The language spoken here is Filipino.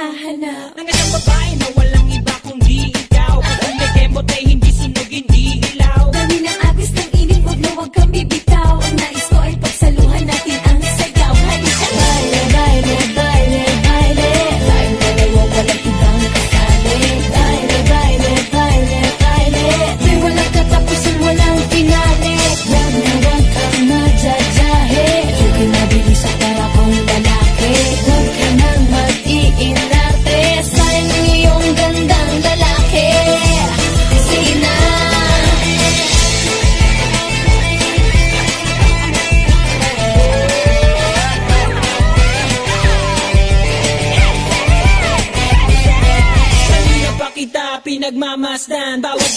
hinahanap ng isang babae na walang iba kundi ikaw. Kung may kembot ay hindi sunog, hindi ilaw. Dami ng agos ng init, huwag na huwag kang bibitaw. Ang nais ko ay pagsaluhan natin ang sayaw. Halika baile, baile, baile, baile. Tayong dalawa walang ibang kasali. Baile, baile, baile, baile. Di walang katapusan, walang finale. Wag na wag kang madyajahe. Huwag na bilisan para kong lalaki. Huwag ka nang mag-iinarte. Sayang ang iyong gandang lalaki. Sige na. Kanina pa kita pinagmamasdan. Bawat